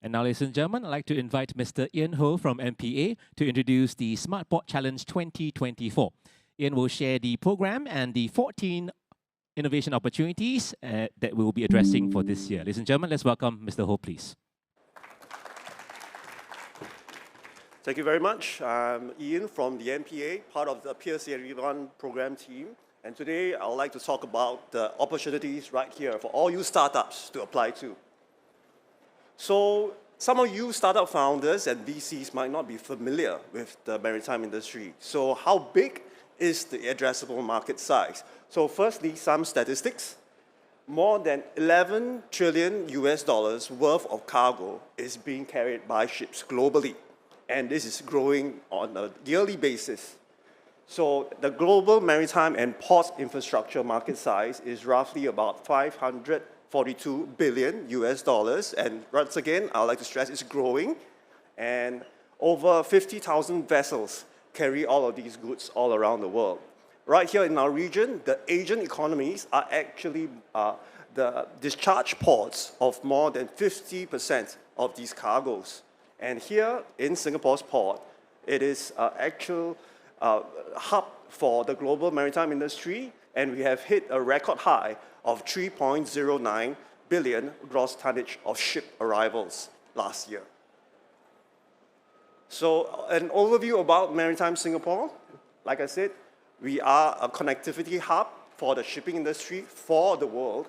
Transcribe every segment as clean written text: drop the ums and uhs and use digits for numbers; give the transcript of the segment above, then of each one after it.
And now, ladies and gentlemen, I'd like to invite Mr. Ian Ho from MPA to introduce the Smart Port Challenge 2024. Ian will share the program and the 14 innovation opportunities that we will be addressing for this year. Ladies and gentlemen, let's welcome Mr. Ho, please. Thank you very much. I'm Ian from the MPA, part of the PIER71 program team. And today, I would like to talk about the opportunities right here for all you startups to apply to. So some of you startup founders and VCs might not be familiar with the maritime industry. So how big is the addressable market size? So firstly, some statistics. More than 11 trillion US dollars worth of cargo is being carried by ships globally. And this is growing on a yearly basis. So the global maritime and port infrastructure market size is roughly about 542 billion US dollars. And once again, I'd like to stress it's growing. And over 50,000 vessels carry all of these goods all around the world. Right here in our region, the Asian economies are actually the discharge ports of more than 50% of these cargoes. And here in Singapore's port, it is an actual hub for the global maritime industry, and we have hit a record high of 3.09 billion gross tonnage of ship arrivals last year. So an overview about Maritime Singapore. Like I said, we are a connectivity hub for the shipping industry for the world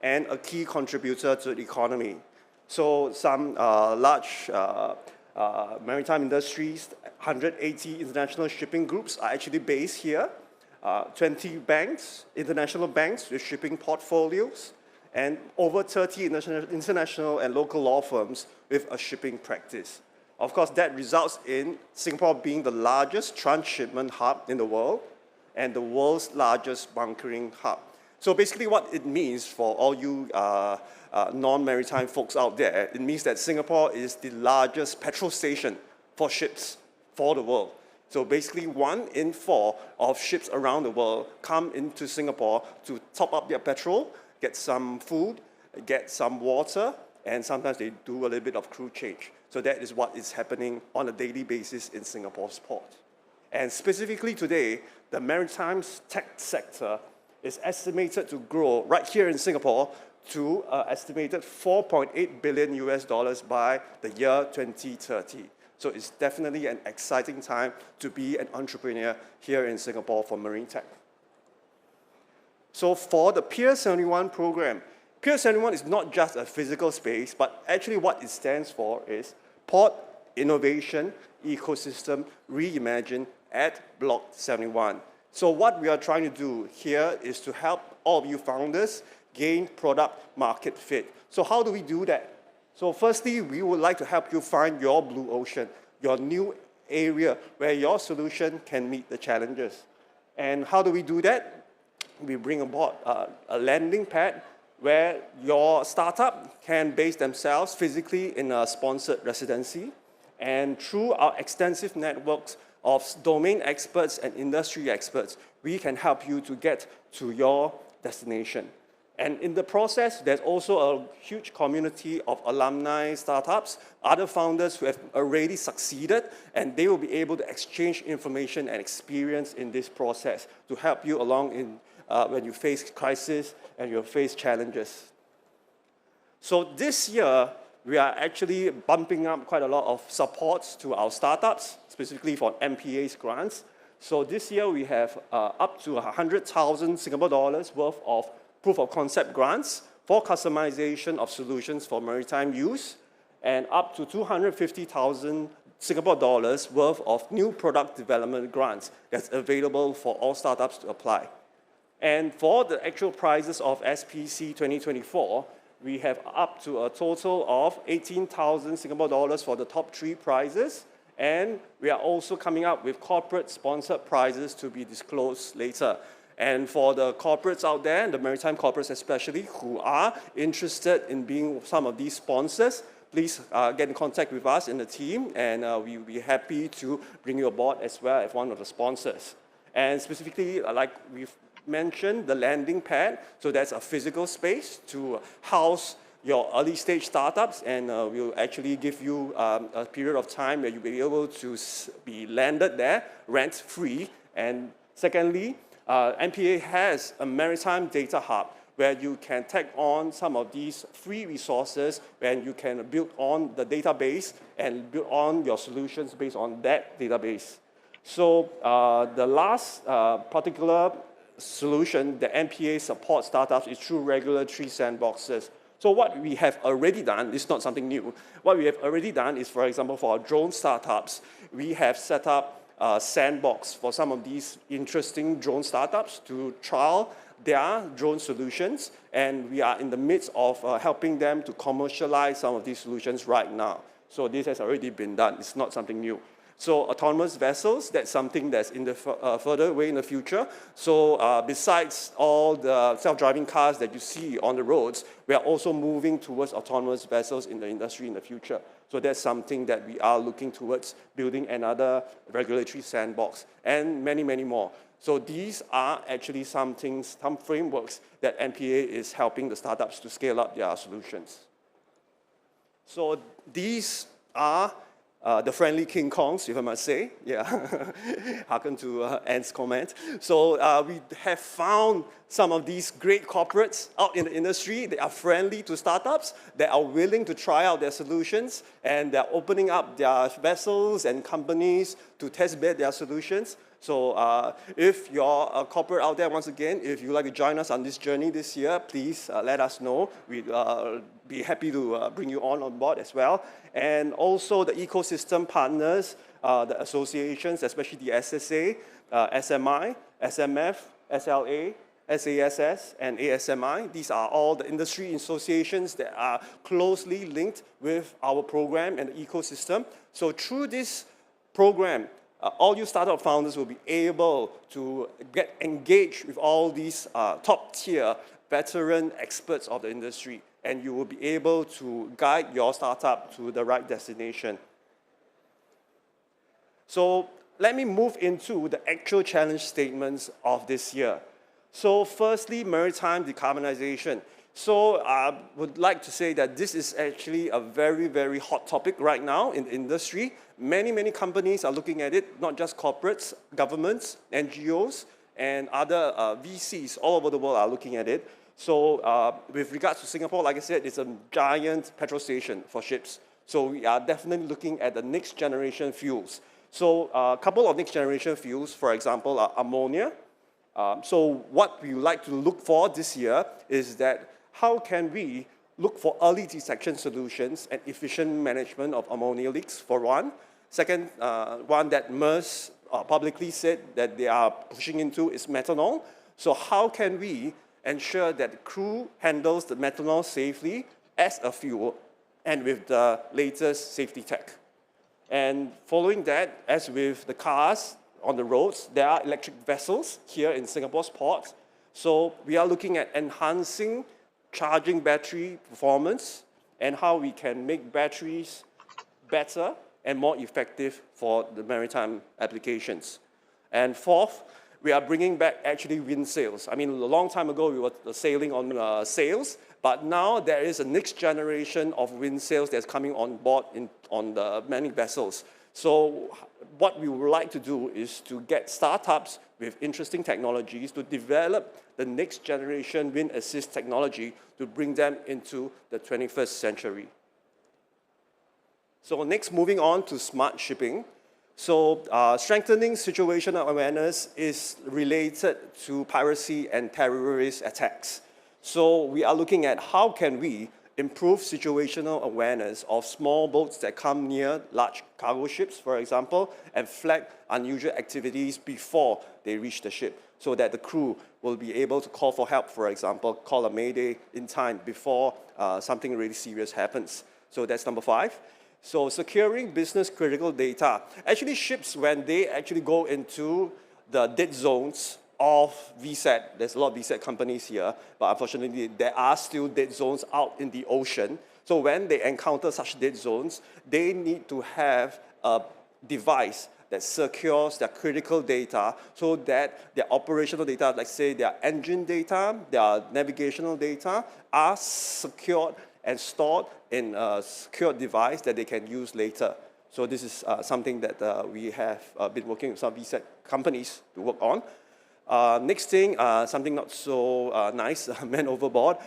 and a key contributor to the economy. So some large maritime industries, 180 international shipping groups are actually based here, 20 banks, international banks with shipping portfolios, and over 30 international and local law firms with a shipping practice. Of course, that results in Singapore being the largest transshipment hub in the world and the world's largest bunkering hub. So basically what it means for all you non-maritime folks out there, it means that Singapore is the largest petrol station for ships for the world. So basically 1 in 4 of ships around the world come into Singapore to top up their petrol, get some food, get some water, and sometimes they do a little bit of crew change. So that is what is happening on a daily basis in Singapore's port. And specifically today, the maritime tech sector is estimated to grow right here in Singapore to estimated 4.8 billion US dollars by the year 2030. So it's definitely an exciting time to be an entrepreneur here in Singapore for marine tech. So for the PIER71 program, PIER71 is not just a physical space, but actually what it stands for is Port Innovation Ecosystem Reimagined at Block 71. So what we are trying to do here is to help all of you founders gain product market fit. So how do we do that? So firstly, we would like to help you find your blue ocean, your new area where your solution can meet the challenges. And how do we do that? We bring aboard a landing pad where your startup can base themselves physically in a sponsored residency. And through our extensive networks of domain experts and industry experts, we can help you to get to your destination. And in the process, there's also a huge community of alumni startups, other founders who have already succeeded, and they will be able to exchange information and experience in this process to help you along in when you face crisis and you face challenges. So this year, we are actually bumping up quite a lot of supports to our startups, specifically for MPA's grants. So this year, we have up to 100,000 Singapore dollars worth of proof of concept grants for customization of solutions for maritime use, and up to 250,000 Singapore dollars worth of new product development grants that's available for all startups to apply. And for the actual prizes of SPC 2024, we have up to a total of 18,000 Singapore dollars for the top 3 prizes, and we are also coming up with corporate sponsored prizes to be disclosed later. And for the corporates out there, the maritime corporates especially, who are interested in being some of these sponsors, please get in contact with us in the team, and we'll be happy to bring you aboard as well as one of the sponsors. And specifically, like we've mentioned, the landing pad, so that's a physical space to house your early stage startups, and we'll actually give you a period of time where you'll be able to be landed there rent-free. And secondly, MPA has a maritime data hub where you can tag on some of these free resources and you can build on the database and build on your solutions based on that database. So the last particular solution that MPA supports startups is through regulatory sandboxes. So what we have already done, this is not something new, what we have already done is, for example, for our drone startups, we have set up a sandbox for some of these interesting drone startups to trial their drone solutions, and we are in the midst of helping them to commercialize some of these solutions right now. So this has already been done, it's not something new. So autonomous vessels, that's something that's in the further way in the future. So besides all the self-driving cars that you see on the roads, we are also moving towards autonomous vessels in the industry in the future. So that's something that we are looking towards, building another regulatory sandbox, and many, many more. So these are actually some things, some frameworks that MPA is helping the startups to scale up their solutions. So these are the friendly King Kongs, if I must say. Yeah, hearken to Anne's comment. So we have found some of these great corporates out in the industry. They are friendly to startups. They are willing to try out their solutions, and they're opening up their vessels and companies to test bed their solutions. So if you're a corporate out there, once again, if you'd like to join us on this journey this year, please let us know. We'd be happy to bring you on board as well. And also the ecosystem partners, the associations, especially the SSA, SMI, SMF, SLA, SASS, and ASMI. These are all the industry associations that are closely linked with our program and the ecosystem. So through this program, all you startup founders will be able to get engaged with all these top-tier veteran experts of the industry, and you will be able to guide your startup to the right destination. So let me move into the actual challenge statements of this year. So firstly, maritime decarbonization. So I would like to say that this is actually a very, very hot topic right now in the industry. Many, many companies are looking at it, not just corporates, governments, NGOs, and other VCs all over the world are looking at it. So with regards to Singapore, like I said, it's a giant petrol station for ships. So we are definitely looking at the next generation fuels. So a couple of next generation fuels, for example, are ammonia. So what we would like to look for this year is that how can we look for early detection solutions and efficient management of ammonia leaks, for one. Second, one that MERS publicly said that they are pushing into is methanol. So how can we ensure that the crew handles the methanol safely as a fuel and with the latest safety tech? And following that, as with the cars on the roads, there are electric vessels here in Singapore's ports. So we are looking at enhancing charging battery performance and how we can make batteries better and more effective for the maritime applications. And fourth, we are bringing back actually wind sails. I mean, a long time ago, we were sailing on sails, but now there is a next generation of wind sails that's coming on board on the many vessels. So what we would like to do is to get startups with interesting technologies to develop the next generation wind assist technology to bring them into the 21st century. So next, moving on to smart shipping. So strengthening situational awareness is related to piracy and terrorist attacks. So we are looking at how can we improve situational awareness of small boats that come near large cargo ships, for example, and flag unusual activities before they reach the ship, so that the crew will be able to call for help, for example, call a mayday in time before something really serious happens. So that's number 5. So securing business critical data. Actually, ships, when they actually go into the dead zones of VSAT, there's a lot of VSAT companies here, but unfortunately, there are still dead zones out in the ocean. So when they encounter such dead zones, they need to have a device that secures their critical data so that their operational data, like say their engine data, their navigational data, are secured and stored in a secure device that they can use later. So this is something that we have been working with some VSAT companies to work on. Next thing, something not so nice, man overboard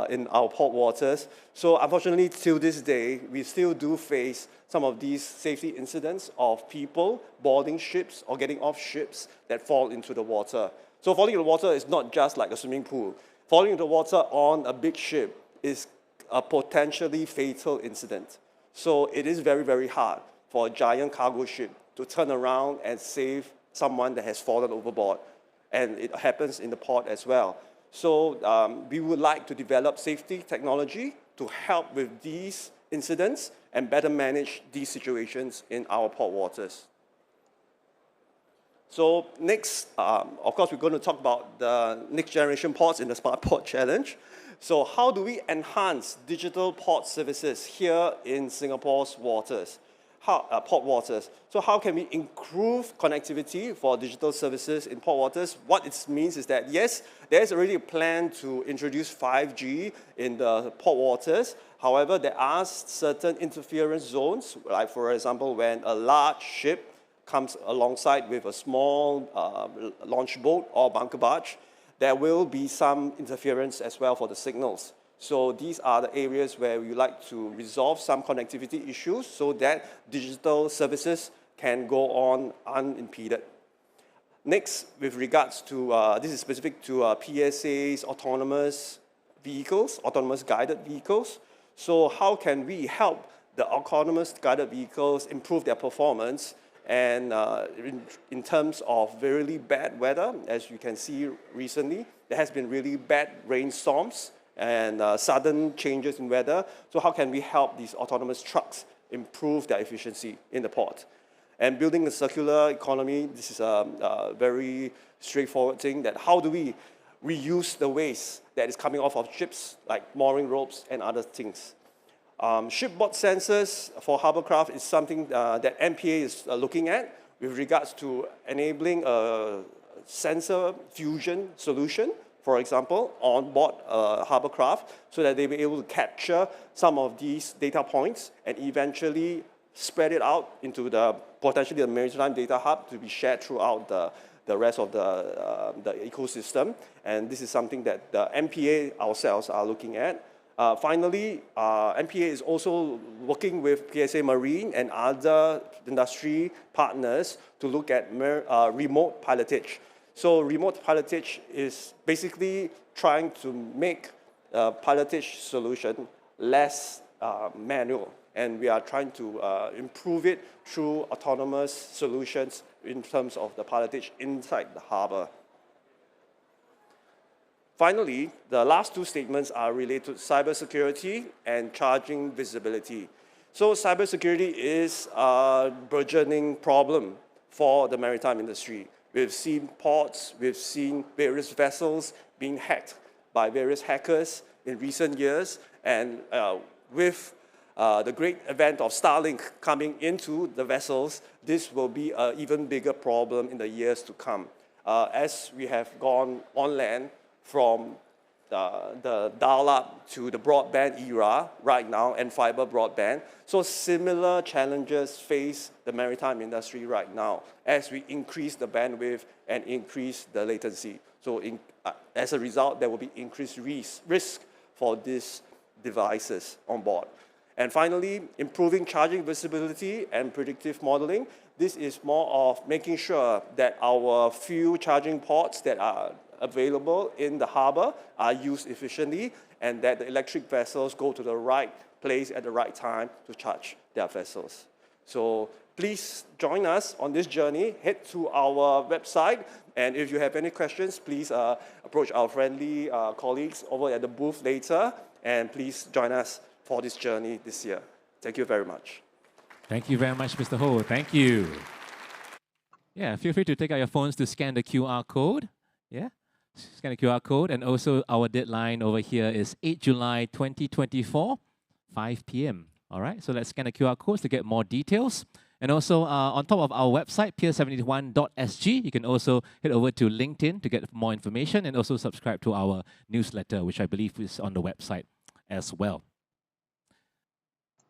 in our port waters. So unfortunately, till this day, we still do face some of these safety incidents of people boarding ships or getting off ships that fall into the water. So falling into the water is not just like a swimming pool. Falling into the water on a big ship is a potentially fatal incident. So it is very, very hard for a giant cargo ship to turn around and save someone that has fallen overboard. And it happens in the port as well. So we would like to develop safety technology to help with these incidents and better manage these situations in our port waters. So next, of course, we're going to talk about the next generation ports in the Smart Port Challenge. So how do we enhance digital port services here in Singapore's waters? Port waters. So how can we improve connectivity for digital services in port waters? What it means is that, yes, there's already a plan to introduce 5G in the port waters. However, there are certain interference zones, like for example, when a large ship comes alongside with a small launch boat or bunker barge, there will be some interference as well for the signals. So these are the areas where we like to resolve some connectivity issues so that digital services can go on unimpeded. Next, with regards to, this is specific to PSA's autonomous vehicles, autonomous guided vehicles. So how can we help the autonomous guided vehicles improve their performance and in terms of really bad weather, as you can see recently, there has been really bad rainstorms and sudden changes in weather. So how can we help these autonomous trucks improve their efficiency in the port? And building a circular economy, this is a very straightforward thing, that how do we reuse the waste that is coming off of ships, like mooring ropes and other things. Shipboard sensors for hovercraft is something that MPA is looking at with regards to enabling a sensor fusion solution, for example, on board a hovercraft, so that they will be able to capture some of these data points and eventually spread it out into the potentially the Maritime data hub to be shared throughout the rest of the ecosystem. And this is something that the MPA ourselves are looking at. Finally, MPA is also working with PSA Marine and other industry partners to look at remote pilotage. So remote pilotage is basically trying to make a pilotage solution less manual. And we are trying to improve it through autonomous solutions in terms of the pilotage inside the harbor. Finally, the last two statements are related to cybersecurity and charging visibility. So cybersecurity is a burgeoning problem for the maritime industry. We've seen ports, we've seen various vessels being hacked by various hackers in recent years, and with the great event of Starlink coming into the vessels, this will be an even bigger problem in the years to come. As we have gone on land from the dial-up to the broadband era right now and fiber broadband. So similar challenges face the maritime industry right now as we increase the bandwidth and increase the latency. So as a result, there will be increased risk for these devices on board. And finally, improving charging visibility and predictive modeling. This is more of making sure that our few charging ports that are available in the harbor are used efficiently, and that the electric vessels go to the right place at the right time to charge their vessels. So please join us on this journey. Head to our website, and if you have any questions, please approach our friendly colleagues over at the booth later, and please join us for this journey this year. Thank you very much. Thank you very much, Mr. Ho. Thank you. Yeah, feel free to take out your phones to scan the QR code. Yeah, scan the QR code. And also our deadline over here is 8 July 2024, 5 p.m. All right, so let's scan the QR codes to get more details. And also on top of our website, PIER71.sg, you can also head over to LinkedIn to get more information and also subscribe to our newsletter, which I believe is on the website as well.